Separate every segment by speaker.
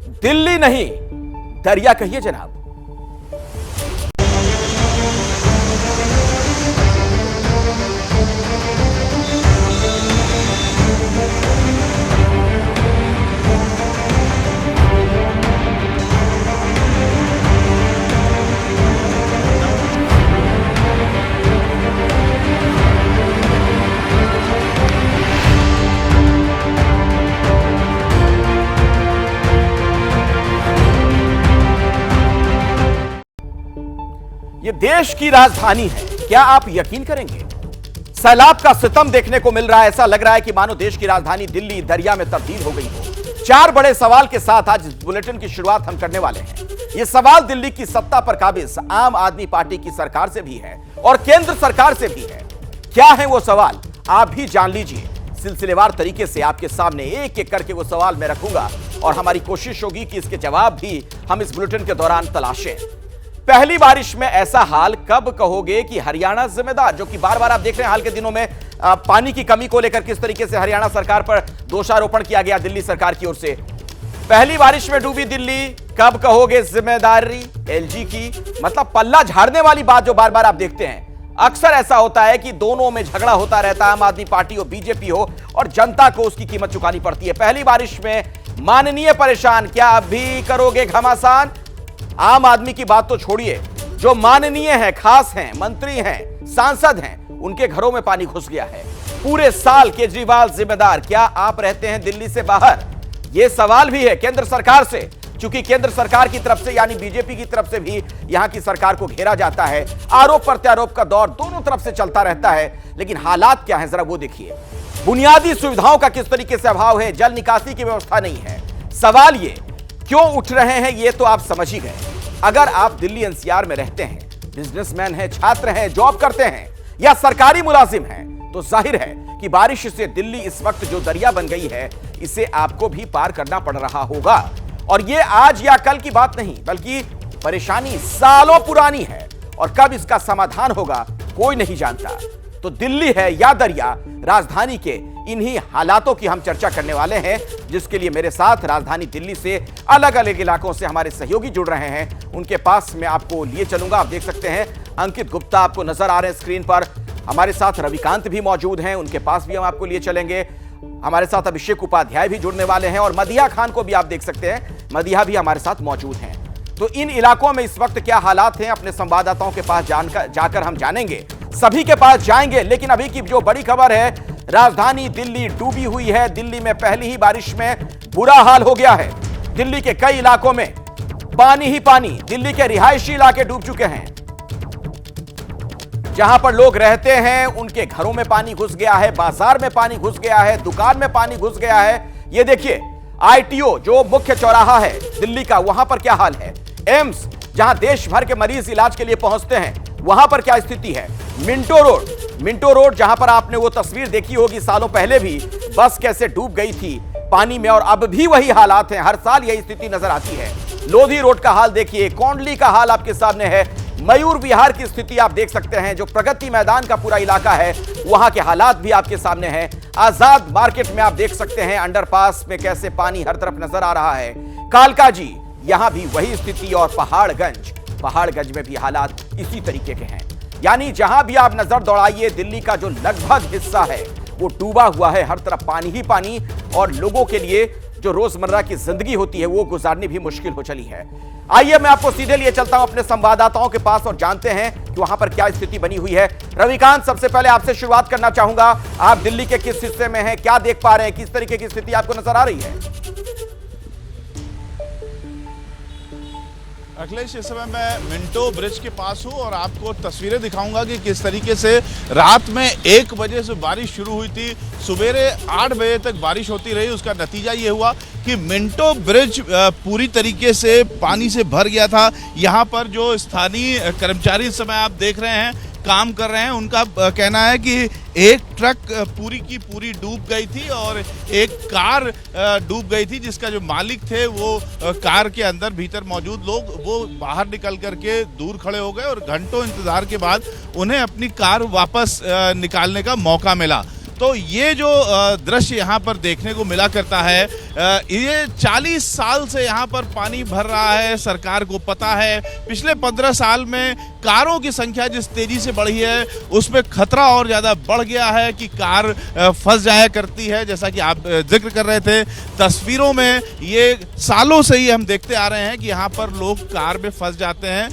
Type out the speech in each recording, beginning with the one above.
Speaker 1: दिल्ली नहीं, दरिया कहिए जनाब। ये देश की राजधानी है, क्या आप यकीन करेंगे? सैलाब का सितम देखने को मिल रहा है। ऐसा लग रहा है कि मानो देश की राजधानी दिल्ली दरिया में तब्दील हो गई हो। 4 बड़े सवाल के साथ आज इस बुलेटिन की शुरुआत हम करने वाले हैं। ये सवाल दिल्ली की सत्ता पर काबिज आम आदमी पार्टी की सरकार से भी है और केंद्र सरकार से भी है। क्या है वो सवाल, आप भी जान लीजिए। सिलसिलेवार तरीके से आपके सामने एक एक करके वो सवाल मैं रखूंगा और हमारी कोशिश होगी कि इसके जवाब भी हम इस बुलेटिन के दौरान तलाशें। पहली बारिश में ऐसा हाल कब कहोगे कि हरियाणा जिम्मेदार, जो कि बार बार आप देख रहे हैं हाल के दिनों में पानी की कमी को लेकर किस तरीके से हरियाणा सरकार पर दोषारोपण किया गया दिल्ली सरकार की ओर से। पहली बारिश में डूबी दिल्ली, कब कहोगे जिम्मेदारी एलजी की? मतलब पल्ला झाड़ने वाली बात जो बार बार आप देखते हैं। अक्सर ऐसा होता है कि दोनों में झगड़ा होता रहता है, आम आदमी पार्टी हो बीजेपी हो, और जनता को उसकी कीमत चुकानी पड़ती है। पहली बारिश में माननीय परेशान, क्या अब भी करोगे घमासान? आम आदमी की बात तो छोड़िए, जो माननीय है, खास हैं, मंत्री हैं, सांसद हैं, उनके घरों में पानी घुस गया है। पूरे साल केजरीवाल जिम्मेदार, क्या आप रहते हैं दिल्ली से बाहर? यह सवाल भी है केंद्र सरकार से, क्योंकि केंद्र सरकार की तरफ से यानी बीजेपी की तरफ से भी यहां की सरकार को घेरा जाता है। आरोप प्रत्यारोप का दौर दोनों तरफ से चलता रहता है, लेकिन हालात क्या है जरा वो देखिए। बुनियादी सुविधाओं का किस तरीके से अभाव है, जल निकासी की व्यवस्था नहीं है। सवाल ये क्यों उठ रहे हैं ये तो आप समझ ही गए। अगर आप दिल्ली एनसीआर में रहते हैं, बिजनेसमैन हैं, छात्र हैं, जॉब करते हैं या सरकारी मुलाजिम हैं, तो जाहिर है कि बारिश से दिल्ली इस वक्त जो दरिया बन गई है, इसे आपको भी पार करना पड़ रहा होगा। और ये आज या कल की बात नहीं, बल्कि परेशानी सालों पुरानी है और कब इसका समाधान होगा कोई नहीं जानता। तो दिल्ली है या दरिया, राजधानी के इन्हीं हालातों की हम चर्चा करने वाले हैं, जिसके लिए मेरे साथ राजधानी दिल्ली से अलग अलग इलाकों से हमारे सहयोगी जुड़ रहे हैं। उनके पास मैं आपको लिए चलूंगा। आप देख सकते हैं अंकित गुप्ता आपको नजर आ रहे हैं स्क्रीन पर। हमारे साथ रविकांत भी मौजूद हैं, उनके पास भी हम आपको लिए चलेंगे। हमारे साथ अभिषेक उपाध्याय भी जुड़ने वाले हैं और मदिहा खान को भी आप देख सकते हैं, मदिहा भी हमारे साथ मौजूद हैं। तो इन इलाकों में इस वक्त क्या हालात हैं, अपने संवाददाताओं के पास जाकर हम जानेंगे, सभी के पास जाएंगे। लेकिन अभी की जो बड़ी खबर है, राजधानी दिल्ली डूबी हुई है। दिल्ली में पहली ही बारिश में बुरा हाल हो गया है। दिल्ली के कई इलाकों में पानी ही पानी, दिल्ली के रिहायशी इलाके डूब चुके हैं। जहां पर लोग रहते हैं उनके घरों में पानी घुस गया है, बाजार में पानी घुस गया है, दुकान में पानी घुस गया है। ये देखिए आईटीओ जो मुख्य चौराहा है दिल्ली का, वहां पर क्या हाल है। एम्स जहां देश भर के मरीज इलाज के लिए पहुंचते हैं, वहां पर क्या स्थिति है। मिंटो रोड जहां पर आपने वो तस्वीर देखी होगी सालों पहले भी, बस कैसे डूब गई थी पानी में, और अब भी वही हालात हैं। हर साल यही स्थिति नजर आती है। लोधी रोड का हाल देखिए, कोंडली का हाल आपके सामने है, मयूर विहार की स्थिति आप देख सकते हैं। जो प्रगति मैदान का पूरा इलाका है, वहां के हालात भी आपके सामने हैं। आजाद मार्केट में आप देख सकते हैं अंडरपास में कैसे पानी हर तरफ नजर आ रहा है। कालकाजी, यहां भी वही स्थिति, और पहाड़गंज में भी हालात इसी तरीके के हैं। यानी जहां भी आप नजर दौड़ाइए, दिल्ली का जो लगभग हिस्सा है वो डूबा हुआ है, हर तरफ पानी ही पानी, और लोगों के लिए जो रोजमर्रा की जिंदगी होती है वो गुजारनी भी मुश्किल हो चली है। आइए मैं आपको सीधे लिए चलता हूं अपने संवाददाताओं के पास और जानते हैं कि वहां पर क्या स्थिति बनी हुई है। रविकांत, सबसे पहले आपसे शुरुआत करना चाहूंगा। आप दिल्ली के किस हिस्से में हैं, क्या देख पा रहे हैं, किस तरीके की स्थिति आपको नजर आ रही है?
Speaker 2: अखिलेश, इस समय मैं मिंटो ब्रिज के पास हूं और आपको तस्वीरें दिखाऊंगा कि किस तरीके से रात में 1 बजे से बारिश शुरू हुई थी, सवेरे 8 बजे तक बारिश होती रही। उसका नतीजा ये हुआ कि मिंटो ब्रिज पूरी तरीके से पानी से भर गया था। यहाँ पर जो स्थानीय कर्मचारी इस समय आप देख रहे हैं काम कर रहे हैं, उनका कहना है कि एक ट्रक पूरी की पूरी डूब गई थी और एक कार डूब गई थी, जिसका जो मालिक थे वो कार के अंदर भीतर मौजूद लोग वो बाहर निकल करके दूर खड़े हो गए और घंटों इंतजार के बाद उन्हें अपनी कार वापस निकालने का मौका मिला। तो ये जो दृश्य यहाँ पर देखने को मिला करता है, ये 40 साल से यहाँ पर पानी भर रहा है। सरकार को पता है पिछले 15 साल में कारों की संख्या जिस तेजी से बढ़ी है उसमें खतरा और ज़्यादा बढ़ गया है कि कार फंस जाया करती है। जैसा कि आप जिक्र कर रहे थे, तस्वीरों में ये सालों से ही हम देखते आ रहे हैं कि यहाँ पर लोग कार में फंस जाते हैं,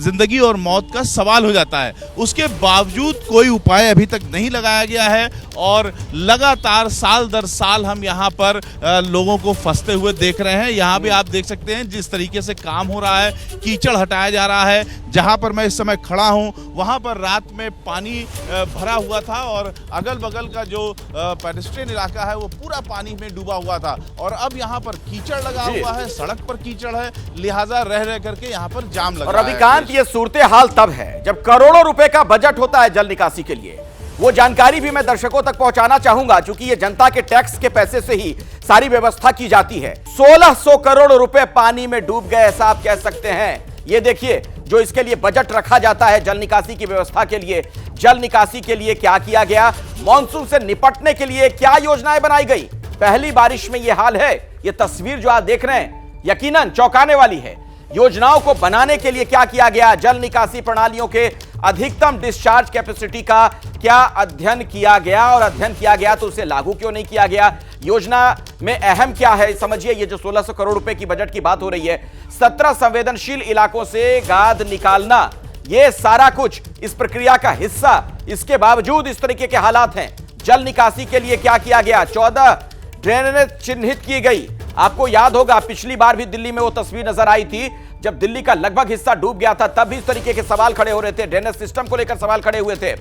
Speaker 2: जिंदगी और मौत का सवाल हो जाता है। उसके बावजूद कोई उपाय अभी तक नहीं लगाया गया है और लगातार साल दर साल हम यहाँ पर लोगों को फंसते हुए देख रहे हैं। यहाँ भी आप देख सकते हैं जिस तरीके से काम हो रहा है, कीचड़ हटाया जा रहा है। जहाँ पर मैं इस समय खड़ा हूँ वहाँ पर रात में पानी भरा हुआ था और अगल बगल का जो पेडेस्ट्रियन इलाका है वो पूरा पानी में डूबा हुआ था और अब यहाँ पर कीचड़ लगा हुआ है, सड़क पर कीचड़ है, लिहाजा रह रह करके यहाँ पर जाम लगा है।
Speaker 1: और रविकांत, ये सूरत हाल तब है जब करोड़ों रुपए का बजट होता है जल निकासी के लिए। वो जानकारी भी मैं दर्शकों तक पहुंचाना चाहूंगा, क्योंकि ये जनता के टैक्स के पैसे से ही सारी व्यवस्था की जाती है। 1600 करोड़ रुपए पानी में डूब गए, ऐसा आप कह सकते हैं। ये देखिए, जो इसके लिए बजट रखा जाता है जल निकासी की व्यवस्था के लिए, जल निकासी के लिए क्या किया गया, मॉनसून से निपटने के लिए क्या योजनाएं बनाई गई। पहली बारिश में यह हाल है। ये तस्वीर जो आप देख रहे हैं यकीनन चौंकाने वाली है। योजनाओं को बनाने के लिए क्या किया गया, जल निकासी प्रणालियों के अधिकतम डिस्चार्ज कैपेसिटी का क्या अध्ययन किया गया, और अध्ययन किया गया तो उसे लागू क्यों नहीं किया गया। योजना में अहम क्या है समझिए। ये जो 1600 करोड़ रुपए की बजट की बात हो रही है, 17 संवेदनशील इलाकों से गाद निकालना, ये सारा कुछ इस प्रक्रिया का हिस्सा। इसके बावजूद इस तरीके के हालात हैं। जल निकासी के लिए क्या किया गया, 14 ड्रेनेज चिन्हित की गई। आपको याद होगा पिछली बार भी दिल्ली में वो तस्वीर नजर आई थी जब दिल्ली का लगभग हिस्सा डूब गया था, तब भी इस तरीके के सवाल खड़े हो रहे थे। ड्रेनेज सिस्टम को लेकर सवाल खड़े हुए थे।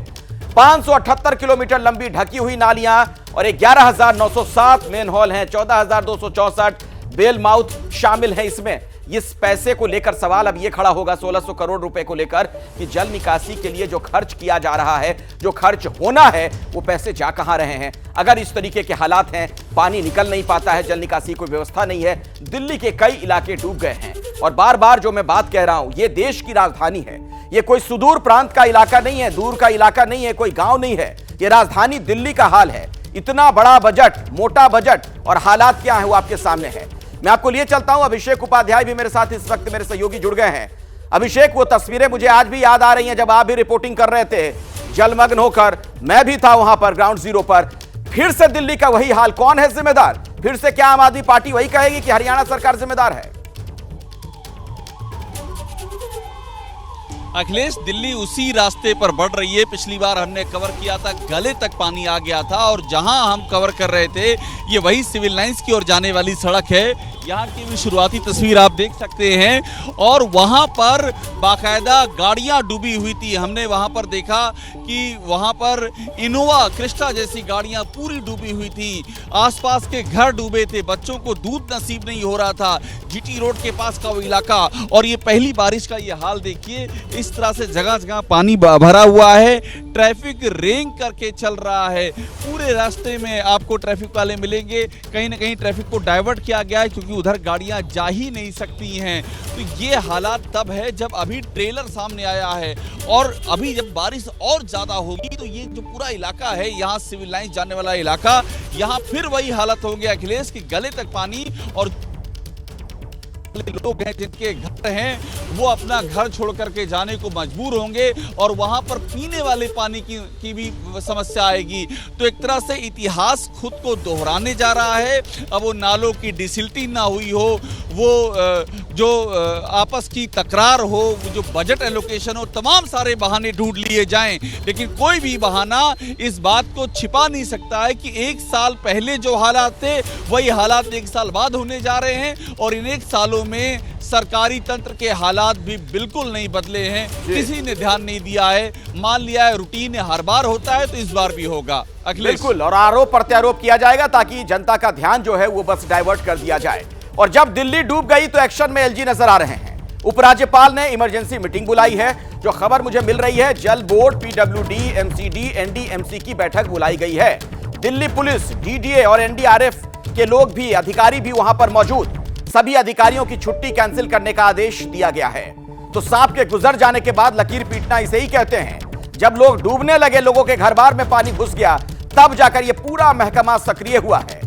Speaker 1: 578 किलोमीटर लंबी ढकी हुई नालियां और 11,907 मेन होल हैं, 14,264 बेल माउथ शामिल हैं इसमें। इस पैसे को लेकर सवाल अब यह खड़ा होगा 1600 करोड़ रुपए को लेकर कि जल निकासी के लिए जो खर्च किया जा रहा है, जो खर्च होना है, वो पैसे जा कहां रहे हैं। अगर इस तरीके के हालात हैं, पानी निकल नहीं पाता है, जल निकासी कोई व्यवस्था नहीं है, दिल्ली के कई इलाके डूब गए हैं। और बार बार जो मैं बात कह रहा हूं, ये देश की राजधानी है, ये कोई सुदूर प्रांत का इलाका नहीं है, दूर का इलाका नहीं है, कोई गांव नहीं है, ये राजधानी दिल्ली का हाल है। इतना बड़ा बजट, मोटा बजट, और हालात क्या है वो आपके सामने है। मैं आपको लिए चलता हूं, अभिषेक उपाध्याय भी मेरे साथ इस वक्त मेरे सहयोगी जुड़ गए हैं। अभिषेक, वो तस्वीरें मुझे आज भी याद आ रही हैं जब आप भी रिपोर्टिंग कर रहे थे जलमग्न होकर। मैं भी था वहां पर ग्राउंड जीरो पर। फिर से दिल्ली का वही हाल, कौन है जिम्मेदार? फिर से क्या आम आदमी पार्टी वही कहेगी कि हरियाणा सरकार जिम्मेदार है?
Speaker 3: अखिलेश, दिल्ली उसी रास्ते पर बढ़ रही है। पिछली बार हमने कवर किया था, गले तक पानी आ गया था, और जहां हम कवर कर रहे थे ये वही सिविल लाइंस की ओर जाने वाली सड़क है। यहाँ की भी शुरुआती तस्वीर आप देख सकते हैं, और वहाँ पर बाकायदा गाड़ियाँ डूबी हुई थी। हमने वहाँ पर देखा कि वहाँ पर इनोवा क्रिस्टा जैसी गाड़ियाँ पूरी डूबी हुई थी। आसपास के घर डूबे थे, बच्चों को दूध नसीब नहीं हो रहा था। जीटी रोड के पास का वो इलाका, और ये पहली बारिश का ये हाल देखिए, इस तरह से जगह जगह पानी भरा हुआ है। ट्रैफिक रेंग करके चल रहा है। पूरे रास्ते में आपको ट्रैफिक वाले मिलेंगे। कहीं ना कहीं ट्रैफिक को डाइवर्ट किया गया है क्योंकि उधर गाड़ियां जा ही नहीं सकती हैं। तो ये हालात तब है जब अभी ट्रेलर सामने आया है, और अभी जब बारिश और ज्यादा होगी तो ये जो पूरा इलाका है, यहाँ सिविल लाइन जाने वाला इलाका, यहाँ फिर वही हालत होंगे अखिलेश कि गले तक पानी, और लोग हैं जिनके घर हैं वो अपना घर छोड़ करके जाने को मजबूर होंगे, और वहां पर पीने वाले पानी की भी समस्या आएगी। तो एक तरह से इतिहास खुद को दोहराने जा रहा है। अब वो नालों की डिसिल्टिंग ना हुई हो, वो जो आपस की तकरार हो, जो बजट एलोकेशन हो, तमाम सारे बहाने ढूंढ लिए जाएं, लेकिन कोई भी बहाना इस बात को छिपा नहीं सकता है कि एक साल पहले जो हालात थे वही हालात एक साल बाद होने जा रहे हैं, और इन एक सालों में सरकारी तंत्र के हालात भी बिल्कुल नहीं बदले हैं। किसी ने ध्यान नहीं दिया है, मान लिया है रूटीन हर बार होता है तो इस बार भी होगा।
Speaker 1: बिल्कुल, और आरोप प्रत्यारोप किया जाएगा ताकि जनता का ध्यान जो है वो बस डाइवर्ट कर दिया जाए। और जब दिल्ली डूब गई तो एक्शन में एलजी नजर आ रहे हैं। उपराज्यपाल ने इमरजेंसी मीटिंग बुलाई है। जो खबर मुझे मिल रही है, जल बोर्ड, पीडब्ल्यूडी, एमसीडी, एनडीएमसी की बैठक बुलाई गई है। दिल्ली पुलिस, डीडीए और एनडीआरएफ के लोग भी, अधिकारी भी वहां पर मौजूद। सभी अधिकारियों की छुट्टी कैंसिल करने का आदेश दिया गया है। तो सांप के गुजर जाने के बाद लकीर पीटना इसे ही कहते हैं। जब लोग डूबने लगे, लोगों के घर बार में पानी घुस गया, तब जाकर यह पूरा महकमा सक्रिय हुआ है।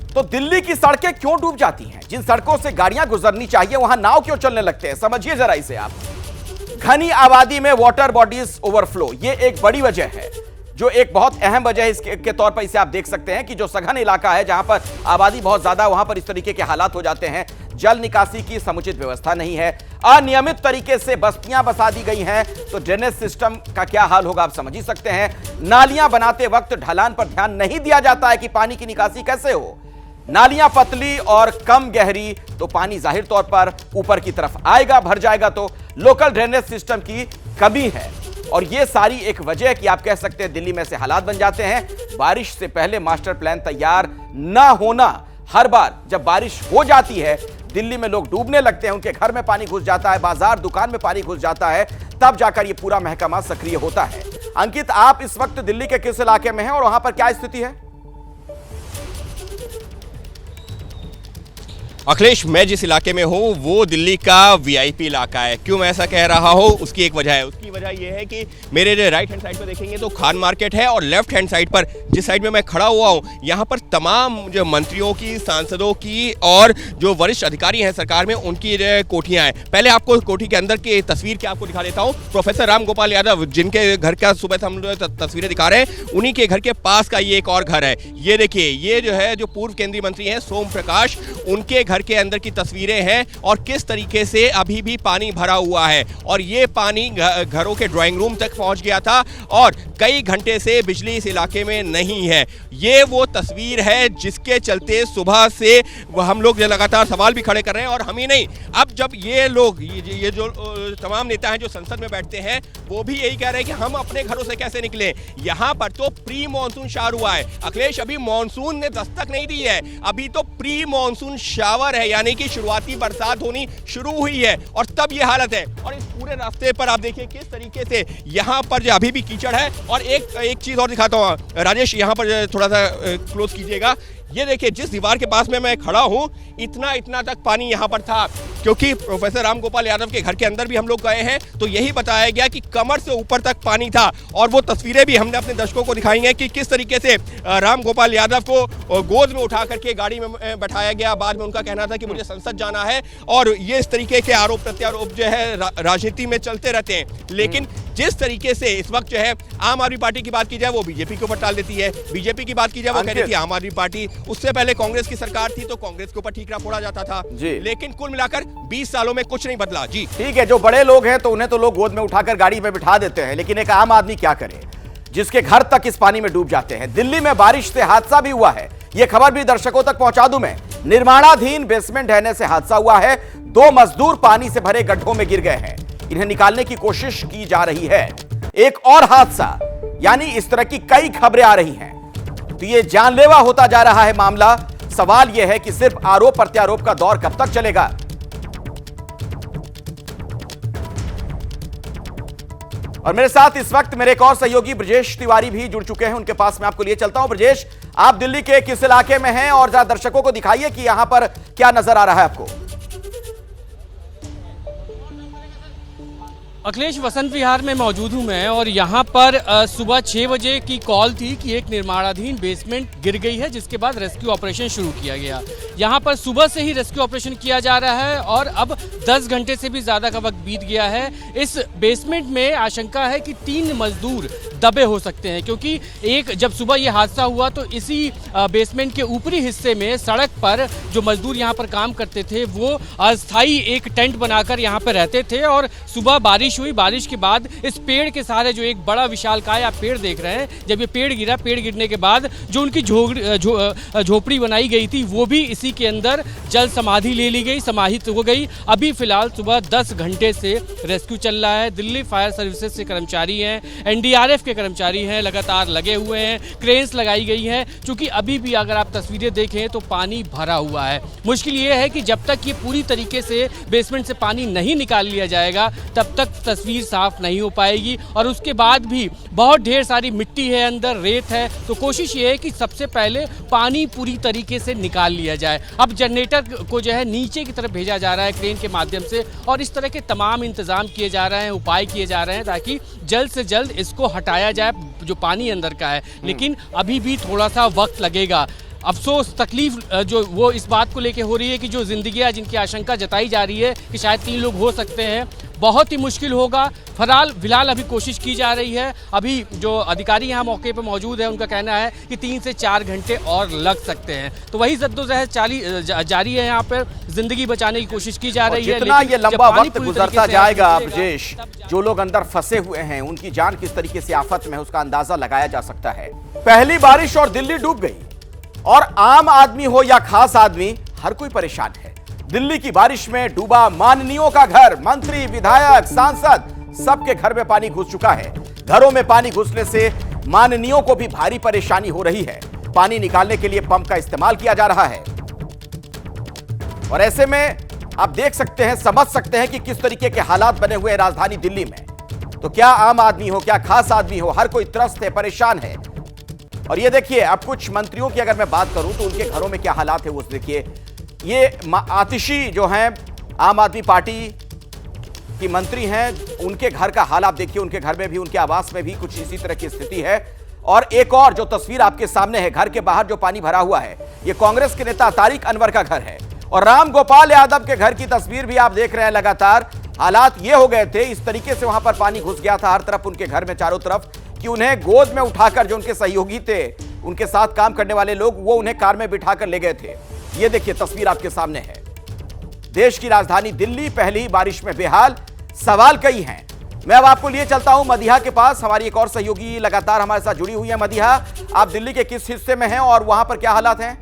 Speaker 1: तो दिल्ली की सड़कें क्यों डूब जाती हैं? जिन सड़कों से गाड़ियां गुजरनी चाहिए वहां नाव क्यों चलने लगते हैं? समझिए जरा इसे आप। घनी आबादी में वाटर बॉडीज ओवरफ्लो, यह एक बड़ी वजह है, जो एक बहुत अहम वजह है। इसके तौर पर इसे आप देख सकते हैं कि जो सघन इलाका है जहां पर आबादी बहुत ज्यादा, वहां पर इस तरीके के हालात हो जाते हैं। जल निकासी की समुचित व्यवस्था नहीं है, अनियमित तरीके से बस्तियां बसा दी गई हैं, तो ड्रेनेज सिस्टम का क्या हाल होगा आप समझ ही सकते हैं। नालियां बनाते वक्त ढलान पर ध्यान नहीं दिया जाता है कि पानी की निकासी कैसे हो। नालियां पतली और कम गहरी तो पानी जाहिर तौर पर ऊपर की तरफ आएगा, भर जाएगा। तो लोकल ड्रेनेज सिस्टम की कमी है और यह सारी एक वजह है कि आप कह सकते हैं दिल्ली में से हालात बन जाते हैं। बारिश से पहले मास्टर प्लान तैयार ना होना, हर बार जब बारिश हो जाती है दिल्ली में लोग डूबने लगते हैं, उनके घर में पानी घुस जाता है, बाजार दुकान में पानी घुस जाता है, तब जाकर यह पूरा महकमा सक्रिय होता है। अंकित, आप इस वक्त दिल्ली के किस इलाके में हैं और वहां पर क्या स्थिति है?
Speaker 4: अखिलेश, मैं जिस इलाके में हूँ वो दिल्ली का वीआईपी इलाका है। क्यों मैं ऐसा कह रहा हूँ, उसकी एक वजह है। उसकी वजह यह है कि मेरे राइट हैंड साइड पर देखेंगे तो खान मार्केट है और लेफ्ट हैंड साइड पर जिस साइड में मैं खड़ा हुआ हूँ, यहाँ पर तमाम जो मंत्रियों की, सांसदों की और जो वरिष्ठ अधिकारी हैं सरकार में, उनकी कोठियाँ हैं। पहले आपको कोठी के अंदर की तस्वीर की आपको दिखा देता हूँ। प्रोफेसर राम गोपाल यादव, जिनके घर का सुबह से हम लोग तस्वीरें दिखा रहे हैं, उन्हीं के घर के पास का ये एक और घर है। ये देखिए, ये जो है जो पूर्व केंद्रीय मंत्री हैं सोम प्रकाश, उनके घर के अंदर की तस्वीरें हैं और किस तरीके से अभी भी पानी भरा हुआ है। और ये पानी घरों के ड्राइंग रूम तक पहुंच गया था और कई घंटे से बिजली इस इलाके में नहीं है। ये वो तस्वीर है जिसके चलते सुबह से हम लोग लगातार सवाल भी खड़े कर रहे हैं। और हम ही नहीं, अब जब ये लोग, ये जो तमाम नेता हैं जो संसद में बैठते हैं, वो भी यही कह रहे हैं कि हम अपने घरों से कैसे निकले। यहाँ पर तो प्री मानसून शावर हुआ है अखिलेश, अभी मानसून ने दस्तक नहीं दी है, अभी तो प्री मानसून शावर है, यानी कि शुरुआती बरसात होनी शुरू हुई है और तब ये हालत है। और इस पूरे रास्ते पर आप देखिए किस तरीके से यहाँ पर जो अभी भी कीचड़ है। और एक चीज और दिखाता हूँ राजेश, यहाँ पर थोड़ा सा क्लोज कीजिएगा। ये देखिए, जिस दीवार के पास में मैं खड़ा हूँ, इतना तक पानी यहाँ पर था, क्योंकि प्रोफेसर राम गोपाल यादव के घर के अंदर भी हम लोग गए हैं तो यही बताया गया कि कमर से ऊपर तक पानी था। और वो तस्वीरें भी हमने अपने दर्शकों को दिखाई हैं कि किस तरीके से राम गोपाल यादव को गोद में उठा करके गाड़ी में बैठाया गया। बाद में उनका कहना था कि मुझे संसद जाना है। और ये इस तरीके के आरोप प्रत्यारोप जो है राजनीति में चलते रहते हैं। लेकिन जिस तरीके से इस वक्त जो है आम आदमी पार्टी की बात की जाए वो बीजेपी के ऊपर टाल देती है, बीजेपी की बात की जाए वो कहती थी आम आदमी पार्टी, उससे पहले कांग्रेस की सरकार थी तो कांग्रेस के ऊपर ठीकरा फोड़ा जाता था। लेकिन कुल मिलाकर 20 सालों में कुछ नहीं बदला। जी
Speaker 1: ठीक है, जो बड़े लोग हैं तो उन्हें तो लोग गोद में उठाकर गाड़ी में बिठा देते हैं, लेकिन एक आम आदमी क्या करे जिसके घर तक इस पानी में डूब जाते हैं। दिल्ली में बारिश से हादसा भी हुआ है, यह खबर भी दर्शकों तक पहुंचा दूं मैं। निर्माणाधीन बेसमेंट ढहने से हादसा हुआ है, 2 मजदूर पानी से भरे गड्ढों में गिर गए हैं, इन्हें निकालने की कोशिश की जा रही है। एक और हादसा, यानी इस तरह की कई खबरें आ रही हैं, तो यह जानलेवा होता जा रहा है मामला। सवाल यह है कि सिर्फ आरोप प्रत्यारोप का दौर कब तक चलेगा। और मेरे साथ इस वक्त मेरे एक और सहयोगी ब्रजेश तिवारी भी जुड़ चुके हैं, उनके पास मैं आपको लिए चलता हूं। ब्रजेश, आप दिल्ली के किस इलाके में हैं और जरा दर्शकों को दिखाइए कि यहां पर क्या नजर आ रहा है आपको।
Speaker 5: अखिलेश, वसंत विहार में मौजूद हूं मैं और यहां पर सुबह 6 बजे की कॉल थी कि एक निर्माणाधीन बेसमेंट गिर गई है, जिसके बाद रेस्क्यू ऑपरेशन शुरू किया गया। यहां पर सुबह से ही रेस्क्यू ऑपरेशन किया जा रहा है और अब 10 घंटे से भी ज़्यादा का वक्त बीत गया है। इस बेसमेंट में आशंका है कि 3 मजदूर दबे हो सकते हैं, क्योंकि जब सुबह ये हादसा हुआ तो इसी बेसमेंट के ऊपरी हिस्से में सड़क पर जो मजदूर यहाँ पर काम करते थे वो अस्थायी एक टेंट बनाकर यहाँ पर रहते थे। और सुबह बारिश हुई, बारिश के बाद इस पेड़ के सहारे, जो एक बड़ा विशालकाय आप पेड़ देख रहे हैं, जब ये पेड़ गिरा, पेड़ गिरने के बाद जो उनकी झोपड़ी बनाई गई थी वो भी इसी के अंदर जल समाधि ले ली गई, समाहित हो गई। अभी फिलहाल सुबह 10 घंटे से रेस्क्यू चल रहा है। दिल्ली फायर सर्विसेज से कर्मचारी हैं, एनडीआरएफ के कर्मचारी हैं, लगातार लगे हुए हैं, क्रेन्स लगाई गई हैं। चूंकि अभी भी अगर आप तस्वीरें देखें तो पानी भरा हुआ है। मुश्किल ये है कि जब तक ये पूरी तरीके से बेसमेंट से पानी नहीं निकाल लिया जाएगा तब तक तस्वीर साफ नहीं हो पाएगी। और उसके बाद भी बहुत ढेर सारी मिट्टी है, अंदर रेत है, तो कोशिश ये है कि सबसे पहले पानी पूरी तरीके से निकाल लिया जाए। अब जनरेटर को जो है नीचे की तरफ भेजा जा रहा है क्रेन के माध्यम से, और इस तरह के तमाम इंतजाम किए जा रहे हैं, उपाय किए जा रहे हैं ताकि जल्द से जल्द इसको हटाया जाए जो पानी अंदर का है। लेकिन अभी भी थोड़ा सा वक्त लगेगा। अफसोस, तकलीफ जो वो इस बात को लेके हो रही है कि जो जिंदगियां, जिनकी आशंका जताई जा रही है कि शायद 3 लोग हो सकते हैं, बहुत ही मुश्किल होगा। फिलहाल अभी कोशिश की जा रही है। अभी जो अधिकारी यहाँ मौके पर मौजूद है उनका कहना है कि 3 से 4 घंटे और लग सकते हैं। तो वही जद्दोजहद जारी है, यहाँ पर जिंदगी बचाने की कोशिश की जा रही है।
Speaker 1: जितना ये लंबा वक्त गुजरता जाएगा ब्रजेश, जो लोग अंदर फंसे हुए हैं उनकी जान किस तरीके से आफत में है उसका अंदाजा लगाया जा सकता है। पहली बारिश और दिल्ली डूब गई, और आम आदमी हो या खास आदमी, हर कोई परेशान है। दिल्ली की बारिश में डूबा माननीयों का घर, मंत्री, विधायक, सांसद, सबके घर में पानी घुस चुका है। घरों में पानी घुसने से माननीयों को भी भारी परेशानी हो रही है। पानी निकालने के लिए पंप का इस्तेमाल किया जा रहा है, और ऐसे में आप देख सकते हैं, समझ सकते हैं कि किस तरीके के हालात बने हुए हैं राजधानी दिल्ली में। तो क्या आम आदमी हो, क्या खास आदमी हो, हर कोई त्रस्त है, परेशान है। और ये देखिए, अब कुछ मंत्रियों की अगर मैं बात करूं तो उनके घरों में क्या हालात है वो देखिए। ये आतिशी जो हैं, आम आदमी पार्टी की मंत्री हैं, उनके घर का हाल आप देखिए। उनके घर में भी, उनके आवास में भी कुछ इसी तरह की स्थिति है। और एक और जो तस्वीर आपके सामने है, घर के बाहर जो पानी भरा हुआ है, ये कांग्रेस के नेता तारिक अनवर का घर है। और राम गोपाल यादव के घर की तस्वीर भी आप देख रहे हैं। लगातार हालात ये हो गए थे, इस तरीके से वहां पर पानी घुस गया था हर तरफ उनके घर में, चारों तरफ, कि उन्हें गोद में उठाकर, जो उनके सहयोगी थे, उनके साथ काम करने वाले लोग, वो उन्हें कार में बिठाकर ले गए थे। ये देखिए तस्वीर आपके सामने है। देश की राजधानी दिल्ली पहली बारिश में बेहाल, सवाल कई हैं। मैं अब आपको लिए चलता हूं मदिहा के पास। हमारी एक और सहयोगी लगातार हमारे साथ जुड़ी हुई है। मदिहा, आप दिल्ली के किस हिस्से में हैं और वहां पर क्या हालात हैं?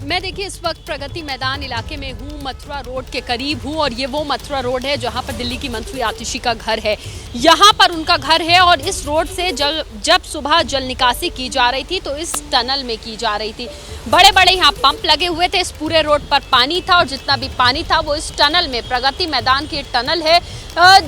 Speaker 6: मैं देखिए इस वक्त प्रगति मैदान इलाके में हूँ, मथुरा रोड के करीब हूँ, और ये वो मथुरा रोड है जहाँ पर दिल्ली की मंत्री आतिशी का घर है। यहाँ पर उनका घर है, और इस रोड से जब सुबह जल निकासी की जा रही थी तो इस टनल में की जा रही थी। बड़े बड़े यहाँ पंप लगे हुए थे, इस पूरे रोड पर पानी था, और जितना भी पानी था वो इस टनल में, प्रगति मैदान की टनल है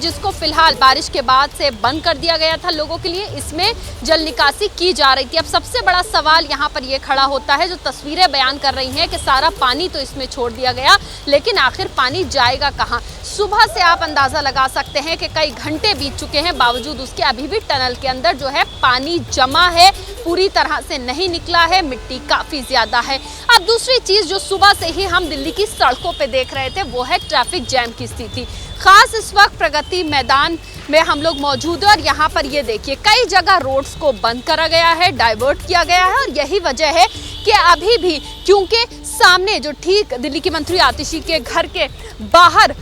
Speaker 6: जिसको फिलहाल बारिश के बाद से बंद कर दिया गया था लोगों के लिए। इसमें जल निकासी की जा रही थी। अब सबसे बड़ा सवाल यहाँ पर ये खड़ा होता है, जो तस्वीरें बयान कर रही हैं कि सारा पानी तो इसमें छोड़ दिया गया, लेकिन आखिर पानी जाएगा कहाँ? सुबह से आप अंदाजा लगा सकते हैं कि कई घंटे बीत चुके हैं, बावजूद उसके अभी भी टनल के अंदर जो है पानी जमा है, पूरी तरह से नहीं निकला है, मिट्टी काफी ज्यादा है। अब दूसरी चीज जो सुबह से ही हम दिल्ली की सड़कों पे देख रहे थे वो है ट्रैफिक जैम की स्थिति। खास इस वक्त प्रगति मैदान में हम लोग मौजूद हैं, और यहाँ पर ये देखिए कई जगह रोड्स को बंद करा गया है, डाइवर्ट किया गया है, और यही वजह है कि अभी भी, क्योंकि सामने जो ठीक दिल्ली की मंत्री आतिशी के घर के बाहर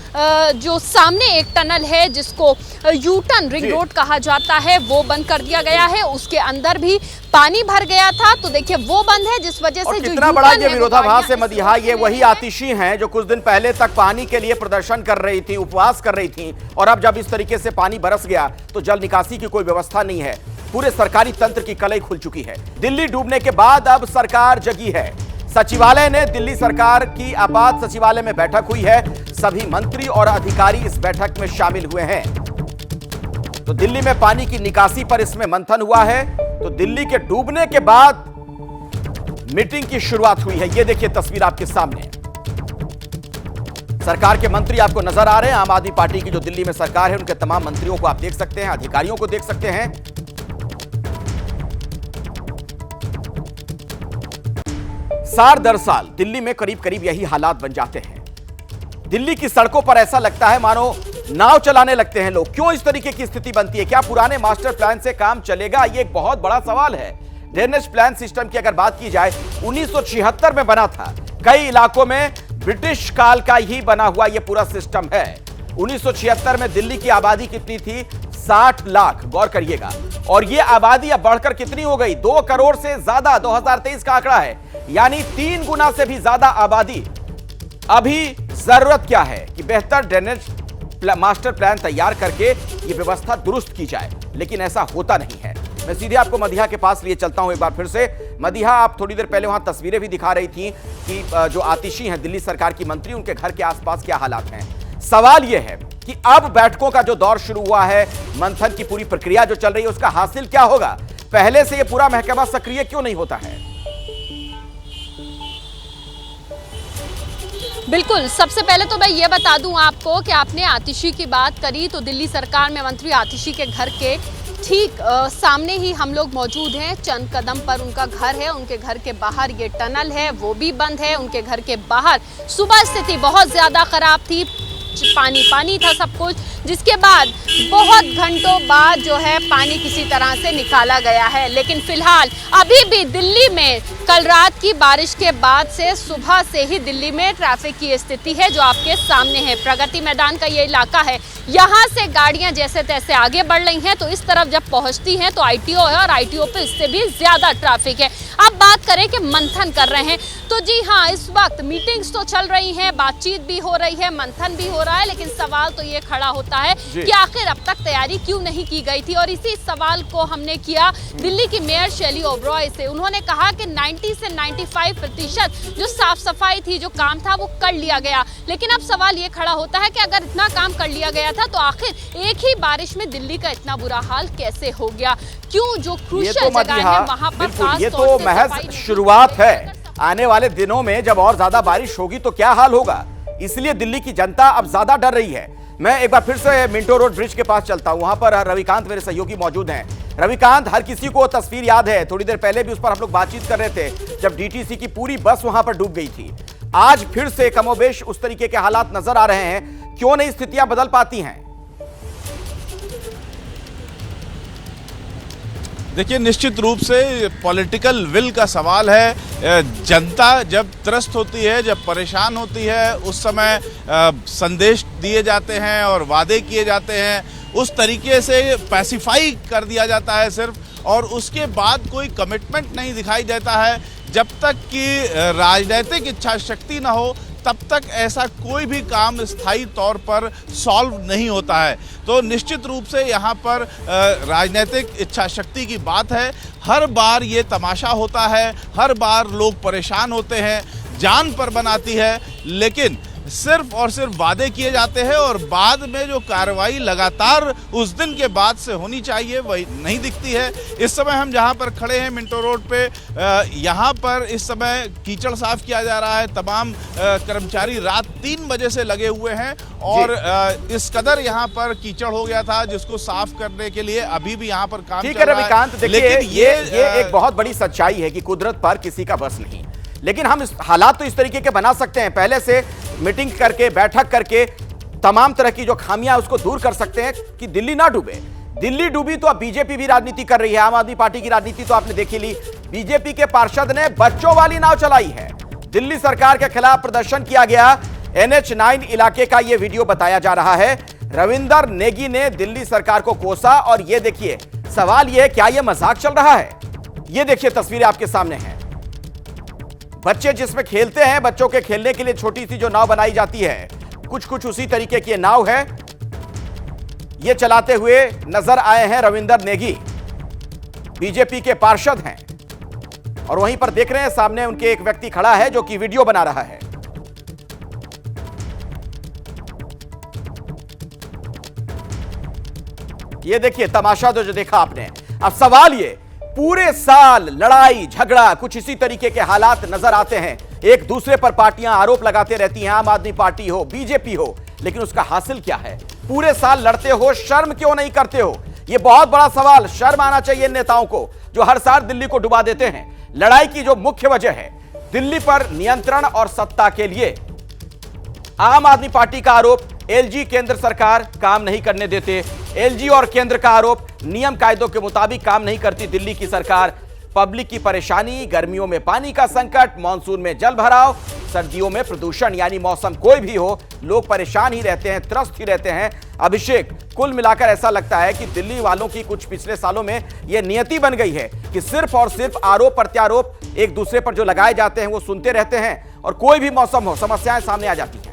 Speaker 6: जो सामने एक टनल है जिसको यू टर्न रिंग रोड कहा जाता है, वो बंद कर दिया गया है। उसके अंदर भी पानी भर गया था, तो देखिए वो बंद है, जिस वजह से
Speaker 1: कितना बड़ा ये विरोधाभास है मदिहा। ये वही आतिशी हैं जो कुछ दिन पहले तक पानी के लिए प्रदर्शन कर रही थी, उपवास कर रही थी, और अब जब इस तरीके से पानी बरस गया तो जल निकासी की कोई व्यवस्था नहीं है। पूरे सरकारी तंत्र की कलई खुल चुकी है। दिल्ली डूबने के बाद अब सरकार जगी है। सचिवालय ने, दिल्ली सरकार की आपात सचिवालय में बैठक हुई है। सभी मंत्री और अधिकारी इस बैठक में शामिल हुए हैं। तो दिल्ली में पानी की निकासी पर इसमें मंथन हुआ है। तो दिल्ली के डूबने के बाद मीटिंग की शुरुआत हुई है। ये देखिए तस्वीर आपके सामने, सरकार के मंत्री आपको नजर आ रहे हैं। आम आदमी पार्टी की जो दिल्ली में सरकार है उनके तमाम मंत्रियों को आप देख सकते हैं, अधिकारियों को देख सकते हैं। साल दर साल दिल्ली में करीब करीब यही हालात बन जाते हैं। दिल्ली की सड़कों पर ऐसा लगता है मानो नाव चलाने लगते हैं लोग। क्यों इस तरीके की स्थिति बनती है? क्या पुराने मास्टर प्लान से काम चलेगा? ये एक बहुत बड़ा सवाल है। ड्रेनेज प्लान सिस्टम की अगर बात की जाए, 1976 में बना था। कई इलाकों में ब्रिटिश काल का ही बना हुआ यह पूरा सिस्टम है। 1976 में दिल्ली की आबादी कितनी थी? 60 लाख। गौर करिएगा। और यह आबादी अब बढ़कर कितनी हो गई? 2 करोड़ से ज्यादा 2023 का आंकड़ा है, यानी 3 गुना से भी ज्यादा आबादी। अभी जरूरत क्या है कि बेहतर ड्रेनेज मास्टर प्लान तैयार करके ये व्यवस्था दुरुस्त की जाए, लेकिन ऐसा होता नहीं है। मैं सीधे आपको मदिहा के पास लिए चलता हूं एक बार फिर से। मदीहा, आप थोड़ी देर पहले वहां तस्वीरें भी दिखा रही थी कि जो आतिशी हैं दिल्ली सरकार की मंत्री, उनके घर के आसपास क्या हालात हैं। सवाल यह है कि अब बैठकों का जो दौर शुरू हुआ है, मंथन की पूरी प्रक्रिया जो चल रही है, उसका हासिल क्या होगा? पहले से यह पूरा महकमा सक्रिय क्यों नहीं होता है?
Speaker 6: बिल्कुल, सबसे पहले तो मैं ये बता दूं आपको कि आपने आतिशी की बात करी, तो दिल्ली सरकार में मंत्री आतिशी के घर के ठीक सामने ही हम लोग मौजूद हैं। चंद कदम पर उनका घर है। उनके घर के बाहर ये टनल है, वो भी बंद है। उनके घर के बाहर सुबह स्थिति बहुत ज़्यादा ख़राब थी, पानी पानी था सब कुछ, जिसके बाद बहुत घंटों बाद जो है पानी किसी तरह से निकाला गया है। लेकिन फिलहाल अभी भी दिल्ली में कल रात की बारिश के बाद से सुबह से ही दिल्ली में ट्रैफिक की स्थिति है जो आपके सामने है। प्रगति मैदान का ये इलाका है, यहाँ से गाड़ियाँ जैसे तैसे आगे बढ़ रही हैं, तो इस तरफ जब पहुँचती हैं तो ITO है और ITO पे इससे भी ज़्यादा ट्रैफिक है। अब बात करें कि मंथन कर रहे हैं, तो जी हाँ, इस वक्त मीटिंग्स तो चल रही हैं, बातचीत भी हो रही है, मंथन भी हो रहा है, लेकिन सवाल तो ये खड़ा होता है कि आखिर अब तक तैयारी क्यों नहीं की गई थी। और इसी सवाल को हमने किया दिल्ली की मेयर शैली ओबरॉय से। उन्होंने कहा कि 90 से 95% जो साफ सफाई थी, जो काम था, वो कर लिया गया। लेकिन अब सवाल ये खड़ा होता है कि अगर इतना काम कर लिया गया था तो आखिर एक ही बारिश में दिल्ली का इतना बुरा हाल कैसे हो गया? क्यों जो क्रूशियल जगह है वहां पर खास
Speaker 1: ये
Speaker 6: तौर
Speaker 1: तो
Speaker 6: से
Speaker 1: महज
Speaker 6: सफाई
Speaker 1: शुरुआत है। आने वाले दिनों में जब और ज्यादा बारिश होगी तो क्या हाल होगा, इसलिए दिल्ली की जनता अब ज्यादा डर रही है। मैं एक बार फिर से मिंटो रोड ब्रिज के पास चलता हूं, वहां पर रविकांत मेरे सहयोगी मौजूद हैं। रविकांत, हर किसी को तस्वीर याद है, थोड़ी देर पहले भी उस पर हम लोग बातचीत कर रहे थे जब डीटीसी की पूरी बस वहां पर डूब गई थी। आज फिर से कमोबेश उस तरीके के हालात नजर आ रहे हैं, क्यों नहीं स्थितियां बदल पाती हैं?
Speaker 2: देखिए, निश्चित रूप से पॉलिटिकल विल का सवाल है। जनता जब त्रस्त होती है, जब परेशान होती है, उस समय संदेश दिए जाते हैं और वादे किए जाते हैं, उस तरीके से पैसिफाई कर दिया जाता है सिर्फ, और उसके बाद कोई कमिटमेंट नहीं दिखाई देता है। जब तक कि राजनीतिक इच्छा शक्ति ना हो, तब तक ऐसा कोई भी काम स्थायी तौर पर सॉल्व नहीं होता है। तो निश्चित रूप से यहाँ पर राजनीतिक इच्छा शक्ति की बात है। हर बार ये तमाशा होता है, हर बार लोग परेशान होते हैं, जान पर बनाती है, लेकिन सिर्फ और सिर्फ वादे किए जाते हैं और बाद में जो कार्रवाई लगातार उस दिन के बाद से होनी चाहिए वही नहीं दिखती है। इस समय हम जहां पर खड़े हैं मिंटो रोड पे, यहां पर इस समय कीचड़ साफ किया जा रहा है। तमाम कर्मचारी रात 3 बजे से लगे हुए हैं और इस कदर यहां पर कीचड़ हो गया था जिसको साफ करने के लिए अभी भी यहां पर काम
Speaker 1: ठीक
Speaker 2: चल
Speaker 1: है
Speaker 2: रहा है।
Speaker 1: रविकांत, देखिए ये एक बहुत बड़ी सच्चाई है कि कुदरत पर किसी का बस नहीं, लेकिन हम हालात तो इस तरीके के बना सकते हैं, पहले से मीटिंग करके, बैठक करके तमाम तरह की जो खामियां उसको दूर कर सकते हैं कि दिल्ली ना डूबे। दिल्ली डूबी तो अब बीजेपी भी राजनीति कर रही है, आम आदमी पार्टी की राजनीति तो आपने देखी ली। बीजेपी के पार्षद ने बच्चों वाली नाव चलाई है, दिल्ली सरकार के खिलाफ प्रदर्शन किया गया। NH9 इलाके का यह वीडियो बताया जा रहा है। रविंदर नेगी ने दिल्ली सरकार को कोसा और ये देखिए, सवाल यह है क्या यह मजाक चल रहा है? ये देखिए तस्वीरें आपके सामने हैं, बच्चे जिसमें खेलते हैं, बच्चों के खेलने के लिए छोटी सी जो नाव बनाई जाती है, कुछ उसी तरीके की नाव है। ये चलाते हुए नजर आए हैं रविंदर नेगी, बीजेपी के पार्षद हैं, और वहीं पर देख रहे हैं सामने उनके एक व्यक्ति खड़ा है जो कि वीडियो बना रहा है। ये देखिए तमाशा जो देखा आपने। अब सवाल ये, पूरे साल लड़ाई झगड़ा कुछ इसी तरीके के हालात नजर आते हैं, एक दूसरे पर पार्टियां आरोप लगाते रहती हैं, आम आदमी पार्टी हो, बीजेपी हो, लेकिन उसका हासिल क्या है? पूरे साल लड़ते हो, शर्म क्यों नहीं करते हो? यह बहुत बड़ा सवाल। शर्म आना चाहिए नेताओं को जो हर साल दिल्ली को डुबा देते हैं। लड़ाई की जो मुख्य वजह है, दिल्ली पर नियंत्रण और सत्ता के लिए आम आदमी पार्टी का आरोप, एलजी केंद्र सरकार काम नहीं करने देते। एलजी और केंद्र का आरोप, नियम कायदों के मुताबिक काम नहीं करती दिल्ली की सरकार। पब्लिक की परेशानी, गर्मियों में पानी का संकट, मानसून में जल भराव, सर्दियों में प्रदूषण, यानी मौसम कोई भी हो, लोग परेशान ही रहते हैं, त्रस्त ही रहते हैं। अभिषेक, कुल मिलाकर ऐसा लगता है कि दिल्ली वालों की कुछ पिछले सालों में यह नियति बन गई है कि सिर्फ और सिर्फ आरोप प्रत्यारोप एक दूसरे पर जो लगाए जाते हैं वो सुनते रहते हैं, और कोई भी मौसम हो समस्याएं सामने आ जाती हैं।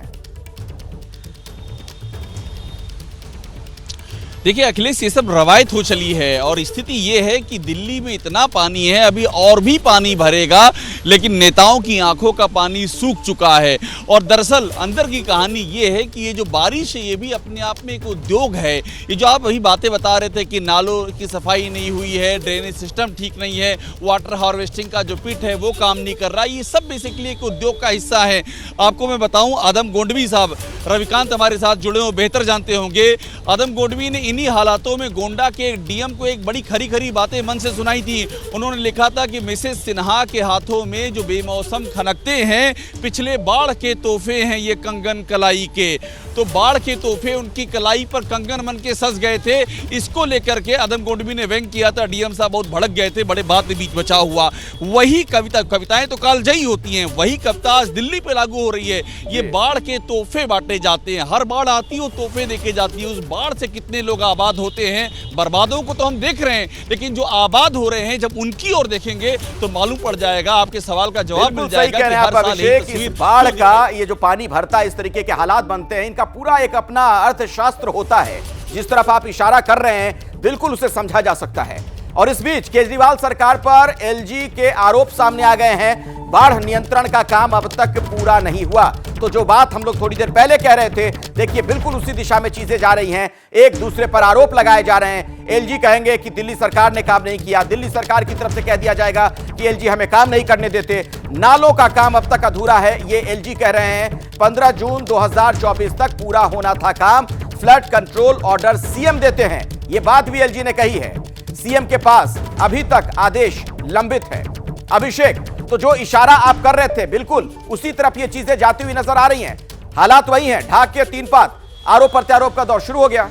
Speaker 3: देखिए अखिलेश, ये सब रवायत हो चली है और स्थिति ये है कि दिल्ली में इतना पानी है, अभी और भी पानी भरेगा, लेकिन नेताओं की आंखों का पानी सूख चुका है। और दरअसल अंदर की कहानी ये है कि ये जो बारिश है ये भी अपने आप में एक उद्योग है। ये जो आप अभी बातें बता रहे थे कि नालों की सफाई नहीं हुई है, ड्रेनेज सिस्टम ठीक नहीं है, वाटर हार्वेस्टिंग का जो पिट है वो काम नहीं कर रहा, ये सब बेसिकली एक उद्योग का हिस्सा है। आपको मैं बताऊं, आदम गोंडवी साहब, रविकांत हमारे साथ जुड़े हो, बेहतर जानते होंगे। आदम गोंडवी ने इन्हीं हालातों में गोंडा के डीएम को एक बड़ी खरी खरी बातें मन से सुनाई थी। उन्होंने लिखा था कि मिसेस सिन्हा के हाथों में जो बेमौसम खनकते हैं, पिछले बाढ़ के तोहफे हैं ये कंगन कलाई के। तो बाढ़ के तोहफे उनकी कलाई पर कंगन मन के सज गए थे। इसको लेकर के आदम गोंडवी ने व्यंग किया था। डीएम साहब बहुत भड़क गए थे, बड़े बात के बीच बचा हुआ। वही कविताएं तो कालजयी होती हैं, वही कविता आज दिल्ली पे लागू हो रही है। ये बाढ़ के तोहफे बांटे जाते हैं, हर बाढ़ आती है तोहफे देके जाती है। उस बाढ़ से कितने लोग आबाद होते हैं, बर्बादों को तो हम देख रहे हैं, लेकिन जो आबाद हो रहे हैं जब उनकी ओर देखेंगे तो मालूम पड़ जाएगा, आपके सवाल का जवाब मिल जाएगा कि हर साल एक तस्वीर।
Speaker 1: बाढ़ का ये जो पानी भरता है, इस तरीके के हालात बनते हैं, इनका पूरा एक अपना अर्थशास्त्र होता है। जिस तरफ आप इशारा कर रहे हैं बिल्कुल उसे समझा जा सकता है। और इस बीच केजरीवाल सरकार पर एलजी के आरोप सामने आ गए हैं। बाढ़ नियंत्रण का काम अब तक पूरा नहीं हुआ। तो जो बात हम लोग थोड़ी देर पहले कह रहे थे, देखिए बिल्कुल उसी दिशा में चीजें जा रही हैं। एक दूसरे पर आरोप लगाए जा रहे हैं। एलजी कहेंगे कि दिल्ली सरकार ने काम नहीं किया, दिल्ली सरकार की तरफ से कह दिया जाएगा कि एलजी हमें काम नहीं करने देते। नालों का काम अब तक अधूरा है, ये एलजी कह रहे हैं। 15 जून 2024 तक पूरा होना था काम। फ्लड कंट्रोल ऑर्डर सीएम देते हैं, ये बात भी एलजी ने कही है। सीएम के पास अभी तक आदेश लंबित है। अभिषेक, तो जो इशारा आप कर रहे थे बिल्कुल उसी तरफ ये चीजें जाती हुई नजर आ रही हैं। हालात वही हैं, ढाक के तीन पात, आरोप प्रत्यारोप का दौर शुरू हो गया।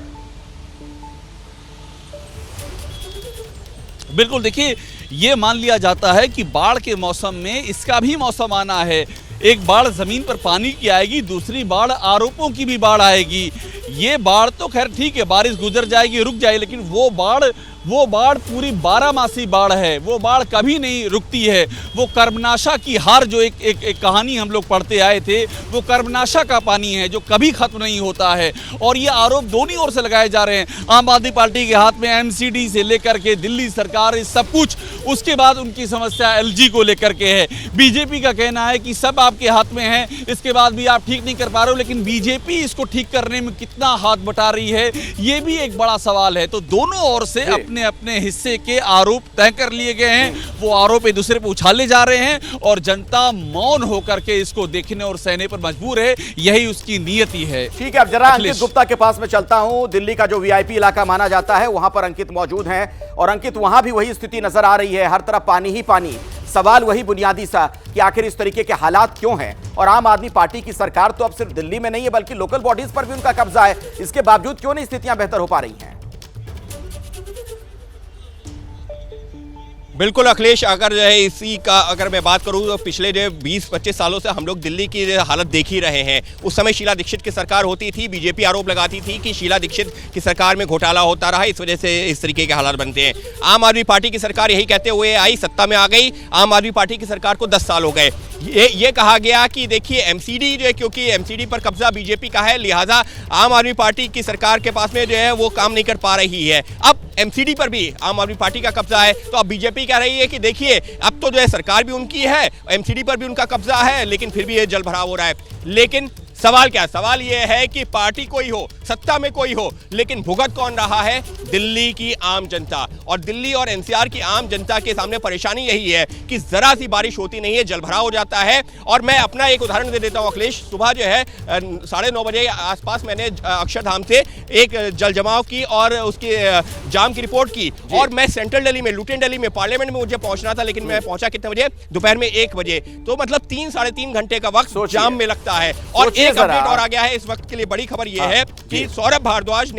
Speaker 3: बिल्कुल, देखिए ये मान लिया जाता है कि बाढ़ के मौसम में इसका भी मौसम आना है। एक बाढ़ जमीन पर पानी की आएगी, दूसरी बाढ़ आरोपों की भी बाढ़ आएगी। ये बाढ़ तो खैर ठीक है, बारिश गुजर जाएगी, रुक जाएगी, लेकिन वो बाढ़ पूरी 12 मासी बाढ़ है। वो बाढ़ कभी नहीं रुकती है। वो कर्मनाशा की हार जो एक कहानी हम लोग पढ़ते आए थे, वो कर्मनाशा का पानी है जो कभी खत्म नहीं होता है। और ये आरोप दोनों ओर से लगाए जा रहे हैं। आम आदमी पार्टी के हाथ में एमसीडी से लेकर के दिल्ली सरकार, इस सब कुछ। उसके बाद उनकी समस्या एलजी को लेकर के है। बीजेपी का कहना है कि सब आपके हाथ में है, इसके बाद भी आप ठीक नहीं कर पा रहे हो। लेकिन बीजेपी इसको ठीक करने में कितना हाथ बटा रही है, ये भी एक बड़ा सवाल है। तो दोनों ओर से अपने अपने हिस्से के आरोप तय कर लिए गए हैं। वो आरोप एक दूसरे पर उछाले जा रहे हैं और जनता मौन होकर के इसको देखने और सहने पर मजबूर है। यही उसकी नियति है।
Speaker 1: ठीक है, अब जरा अंकित गुप्ता के पास में चलता हूं। दिल्ली का जो वीआईपी इलाका माना जाता है, वहां पर अंकित मौजूद हैं। और अंकित, वहां भी वही स्थिति नजर आ रही है, हर तरफ पानी ही पानी। सवाल वही बुनियादी सा कि आखिर इस तरीके के हालात क्यों हैं। और आम आदमी पार्टी की सरकार तो अब सिर्फ दिल्ली में नहीं है बल्कि लोकल बॉडीज पर भी उनका कब्जा है। इसके बावजूद क्यों नहीं स्थितियां बेहतर हो पा रही हैं?
Speaker 4: बिल्कुल अखिलेश, अगर जो है इसी का अगर मैं बात करूं तो पिछले जो 20-25 सालों से हम लोग दिल्ली की हालत देख ही रहे हैं। उस समय शीला दीक्षित की सरकार होती थी, बीजेपी आरोप लगाती थी कि शीला दीक्षित की सरकार में घोटाला होता रहा, इस वजह से इस तरीके के हालात बनते हैं। आम आदमी पार्टी की सरकार यही कहते हुए आई, सत्ता में आ गई। आम आदमी पार्टी की सरकार को 10 साल हो गए। ये कहा गया कि देखिए एमसीडी जो है, क्योंकि एमसीडी पर कब्जा बीजेपी का है, लिहाजा आम आदमी पार्टी की सरकार के पास में जो है वो काम नहीं कर पा रही है। अब एमसीडी पर भी आम आदमी पार्टी का कब्जा है, तो अब बीजेपी कह रही है कि देखिए अब तो जो है सरकार भी उनकी है, एमसीडी पर भी उनका कब्जा है, लेकिन फिर भी ये जल भराव हो रहा है। लेकिन सवाल क्या है? सवाल ये है कि पार्टी कोई हो, सत्ता में कोई हो, लेकिन भुगत कौन रहा है? दिल्ली की आम जनता। और दिल्ली और एनसीआर की आम जनता के सामने परेशानी यही है कि जरा सी बारिश होती नहीं है, जलभराव हो जाता है। और मैं अपना एक उदाहरण दे देता हूं अखिलेश। सुबह जो है 9:30 बजे आसपास मैंने अक्षरधाम से एक जल जमाव की और उसके जाम की रिपोर्ट की। और मैं सेंट्रल दिल्ली में, लुटियन दिल्ली में, पार्लियामेंट में मुझे पहुंचना था, लेकिन मैं पहुंचा कितने बजे? दोपहर में 1 बजे। तो मतलब 3-3.5 घंटे का वक्त जाम में लगता है। और एक अपडेट और आ गया है इस वक्त के लिए, बड़ी खबर यह है कि सौरभ भारद्वाज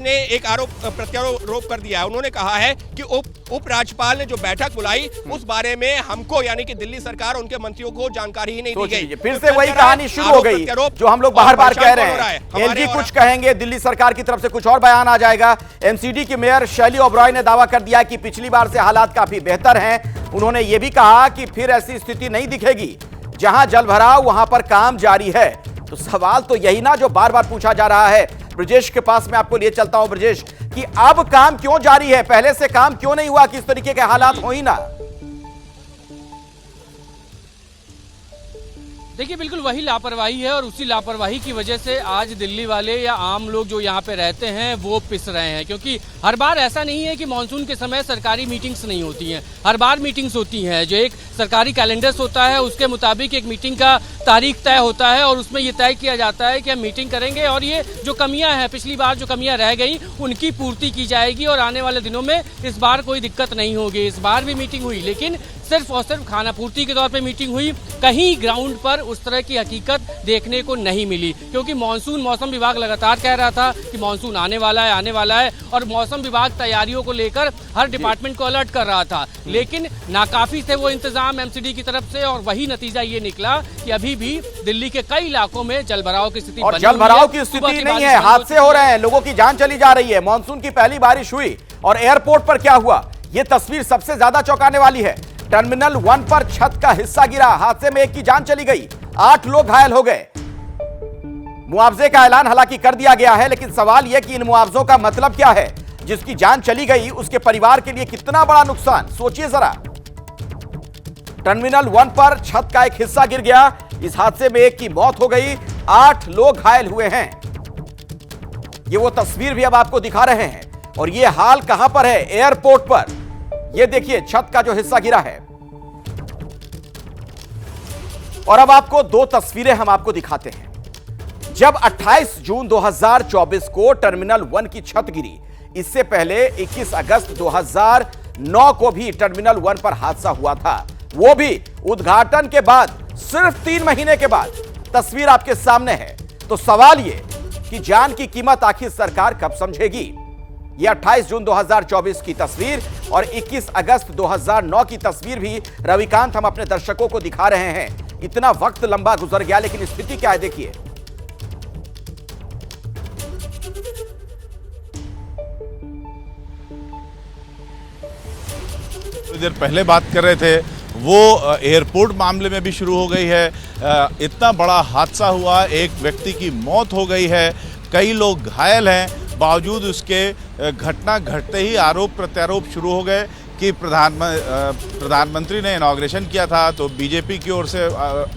Speaker 4: ने एक आरोप प्रत्यारोप कर दिया है। उन्होंने कहा है कि उप राज्यपाल ने जो बैठक बुलाई उस बारे में हमको यानी कि दिल्ली सरकार उनके मंत्रियों को जानकारी ही नहीं दी गई।
Speaker 1: फिर से वही कहानी शुरू हो गई जो हम लोग बार-बार कह रहे हैं। एलजी कुछ कहेंगे, दिल्ली सरकार की तरफ से कुछ और बयान आ जाएगा। एमसीडी की मेयर शैली ओबरॉय ने दावा कर दिया कि पिछली बार से हालात काफी बेहतर हैं। उन्होंने ये भी कहा कि फिर ऐसी स्थिति नहीं दिखेगी, जहां जलभराव वहां पर काम जारी है। तो सवाल तो यही ना जो बार बार पूछा जा रहा है ब्रजेश के पास मैं आपको लिए चलता हूं। ब्रजेश, कि अब काम क्यों जारी है, पहले से काम क्यों नहीं हुआ, किस तरीके के हालात हो ही ना?
Speaker 5: देखिए, बिल्कुल वही लापरवाही है और उसी लापरवाही की वजह से आज दिल्ली वाले या आम लोग जो यहाँ पे रहते हैं वो पिस रहे हैं, क्योंकि हर बार ऐसा नहीं है कि मानसून के समय सरकारी मीटिंग्स नहीं होती हैं। हर बार मीटिंग्स होती हैं। जो एक सरकारी कैलेंडर्स होता है उसके मुताबिक एक मीटिंग का तारीख तय होता है और उसमें ये तय किया जाता है कि हम मीटिंग करेंगे और ये जो कमियां हैं, पिछली बार जो कमियां रह गई उनकी पूर्ति की जाएगी और आने वाले दिनों में इस बार कोई दिक्कत नहीं होगी। इस बार भी मीटिंग हुई, लेकिन सिर्फ और सिर्फ खाना पूर्ति के तौर पे मीटिंग हुई। कहीं ग्राउंड पर उस तरह की हकीकत देखने को नहीं मिली, क्योंकि मौसम विभाग लगातार कह रहा था कि मानसून आने वाला है और मौसम विभाग तैयारियों को लेकर हर डिपार्टमेंट को अलर्ट कर रहा था, लेकिन नाकाफी थे वो इंतजाम एमसीडी की तरफ से और वही नतीजा ये निकला कि अभी भी दिल्ली के कई इलाकों में जलभराव की स्थिति
Speaker 1: और जलभराव की स्थिति नहीं है, हादसे हो रहे हैं, लोगों की जान चली जा रही है। मानसून की पहली बारिश हुई और एयरपोर्ट पर क्या हुआ, यह तस्वीर सबसे ज्यादा चौंकाने वाली है। टर्मिनल 1 पर छत का हिस्सा गिरा, हादसे में एक की जान चली गई, 8 लोग घायल हो गए। मुआवजे का ऐलान हालांकि कर दिया गया है, लेकिन सवाल यह कि इन मुआवजों का मतलब क्या है। जिसकी जान चली गई उसके परिवार के लिए कितना बड़ा नुकसान, सोचिए जरा। टर्मिनल 1 पर छत का एक हिस्सा गिर गया, इस हादसे में एक की मौत हो गई, 8 लोग घायल हुए हैं। ये वो तस्वीर भी अब आपको दिखा रहे हैं और ये हाल कहां पर है, एयरपोर्ट पर। ये देखिए छत का जो हिस्सा गिरा है। और अब आपको 2 तस्वीरें हम आपको दिखाते हैं। जब 28 जून 2024 को टर्मिनल 1 की छत गिरी, इससे पहले 21 अगस्त 2009 को भी टर्मिनल 1 पर हादसा हुआ था, वो भी उद्घाटन के बाद सिर्फ 3 महीने के बाद। तस्वीर आपके सामने है। तो सवाल ये कि जान की कीमत आखिर सरकार कब समझेगी। यह 28 जून 2024 की तस्वीर और 21 अगस्त 2009 की तस्वीर भी रविकांत हम अपने दर्शकों को दिखा रहे हैं। इतना वक्त लंबा गुजर गया, लेकिन स्थिति क्या है देखिए।
Speaker 2: थोड़ी देर पहले बात कर रहे थे, वो एयरपोर्ट मामले में भी शुरू हो गई है। इतना बड़ा हादसा हुआ, एक व्यक्ति की मौत हो गई है, कई लोग घायल हैं, बावजूद उसके घटना घटते ही आरोप प्रत्यारोप शुरू हो गए कि प्रधानमंत्री ने इनॉग्रेशन किया था तो बीजेपी की ओर से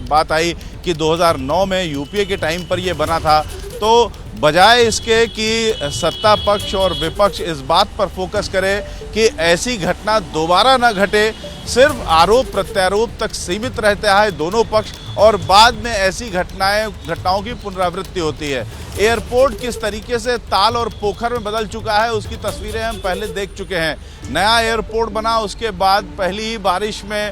Speaker 2: बात आई कि 2009 में यूपीए के टाइम पर यह बना था। तो बजाय इसके कि सत्ता पक्ष और विपक्ष इस बात पर फोकस करे कि ऐसी घटना दोबारा न घटे, सिर्फ आरोप प्रत्यारोप तक सीमित रहता है दोनों पक्ष और बाद में ऐसी घटनाओं की पुनरावृत्ति होती है। एयरपोर्ट किस तरीके से ताल और पोखर में बदल चुका है उसकी तस्वीरें हम पहले देख चुके हैं। नया एयरपोर्ट बना, उसके बाद पहली ही बारिश में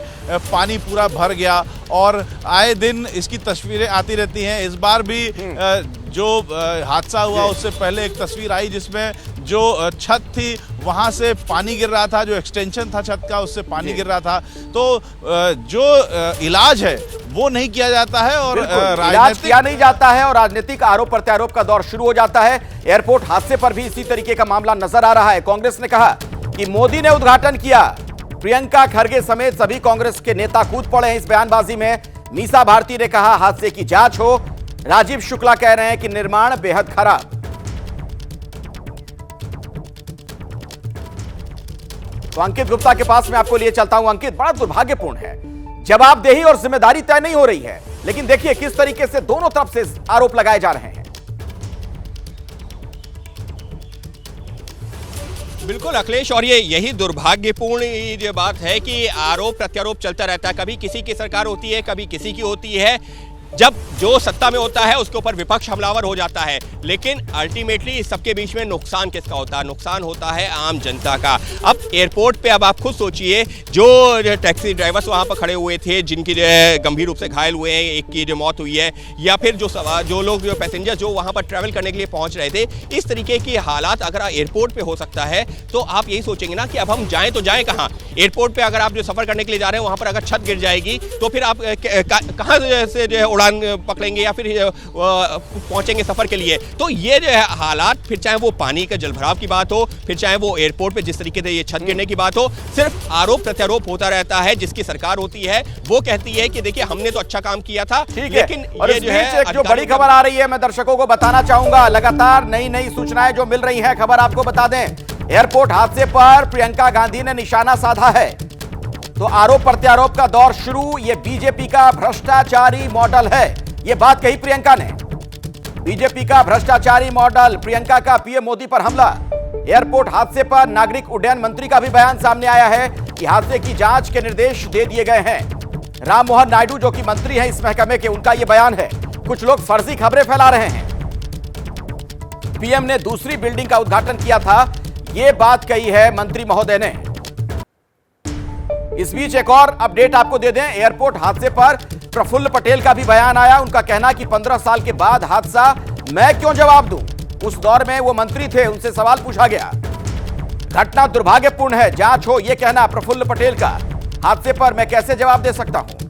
Speaker 2: पानी पूरा भर गया और आए दिन इसकी तस्वीरें आती रहती हैं। इस बार भी जो हादसा हुआ उससे पहले एक तस्वीर आई जिसमें जो छत थी वहां से पानी गिर रहा था, जो एक्सटेंशन था छत का उससे पानी गिर रहा था। तो जो इलाज है वो नहीं किया जाता है और
Speaker 1: इलाज किया नहीं जाता है और राजनीतिक आरोप प्रत्यारोप का दौर शुरू हो जाता है। एयरपोर्ट हादसे पर भी इसी तरीके का मामला नजर आ रहा है। कांग्रेस ने कहा कि मोदी ने उद्घाटन किया, प्रियंका खरगे समेत सभी कांग्रेस के नेता कूद पड़े हैं इस बयानबाजी में। मीसा भारती ने कहा हादसे की जांच हो। राजीव शुक्ला कह रहे हैं कि निर्माण बेहद खराब। तो अंकित गुप्ता के पास मैं आपको लिए चलता हूं। अंकित, बड़ा दुर्भाग्यपूर्ण है, जवाबदेही और जिम्मेदारी तय नहीं हो रही है, लेकिन देखिए किस तरीके से दोनों तरफ से आरोप लगाए जा रहे हैं।
Speaker 4: बिल्कुल अखिलेश, और यही दुर्भाग्यपूर्ण ये बात है कि आरोप प्रत्यारोप चलता रहता है। कभी किसी की सरकार होती है, कभी किसी की होती है। जब जो सत्ता में होता है उसके ऊपर विपक्ष हमलावर हो जाता है, लेकिन अल्टीमेटली इस सबके बीच में नुकसान किसका होता है? नुकसान होता है आम जनता का। अब एयरपोर्ट पे अब आप खुद सोचिए, जो टैक्सी ड्राइवर्स वहाँ पर खड़े हुए थे जिनकी गंभीर रूप से घायल हुए हैं, एक की जो मौत हुई है, या फिर जो लोग जो पैसेंजर जो वहाँ पर ट्रैवल करने के लिए पहुँच रहे थे, इस तरीके की हालात अगर एयरपोर्ट पर हो सकता है तो आप यही सोचेंगे ना कि अब हम जाएँ तो जाएँ कहाँ। एयरपोर्ट पर अगर आप जो सफ़र करने के लिए जा रहे हैं वहाँ पर अगर छत गिर जाएगी तो फिर आप कहाँ से जो है उड़ान पकड़ेंगे या फिर पहुंचेंगे सफर के लिए। तो ये जो है हालात, फिर चाहे वो पानी का जलभराव की बात हो, फिर चाहे वो एयरपोर्ट पे जिस तरीके से ये छत गिरने की बात हो, सिर्फ आरोप प्रत्यारोप होता रहता है। जिसकी सरकार होती है वो कहती है कि देखिए हमने तो अच्छा काम किया था, लेकिन
Speaker 1: और
Speaker 4: ये जो है
Speaker 1: एक जो बड़ी खबर आ रही है मैं दर्शकों को बताना चाहूंगा, लगातार नई नई सूचनाएं जो मिल रही हैं। खबर आपको बता दें, एयरपोर्ट हादसे पर प्रियंका गांधी ने निशाना साधा है। तो आरोप प्रत्यारोप का दौर शुरू। ये बीजेपी का भ्रष्टाचारी मॉडल है, ये बात कही प्रियंका ने। बीजेपी का भ्रष्टाचारी मॉडल, प्रियंका का पीएम मोदी पर हमला। एयरपोर्ट हादसे पर नागरिक उड्डयन मंत्री का भी बयान सामने आया है कि हादसे की जांच के निर्देश दे दिए गए हैं। राम मोहन नायडू जो कि मंत्री हैं इस महकमे के, उनका यह बयान है। कुछ लोग फर्जी खबरें फैला रहे हैं। पीएम ने दूसरी बिल्डिंग का उद्घाटन किया था, यह बात कही है मंत्री महोदय ने। इस बीच एक और अपडेट आपको दे दें, एयरपोर्ट हादसे पर प्रफुल्ल पटेल का भी बयान आया। उनका कहना कि 15 साल के बाद हादसा, मैं क्यों जवाब दूं। उस दौर में वो मंत्री थे, उनसे सवाल पूछा गया। घटना दुर्भाग्यपूर्ण है, जांच हो, यह कहना प्रफुल्ल पटेल का। हादसे पर मैं कैसे जवाब दे सकता हूं।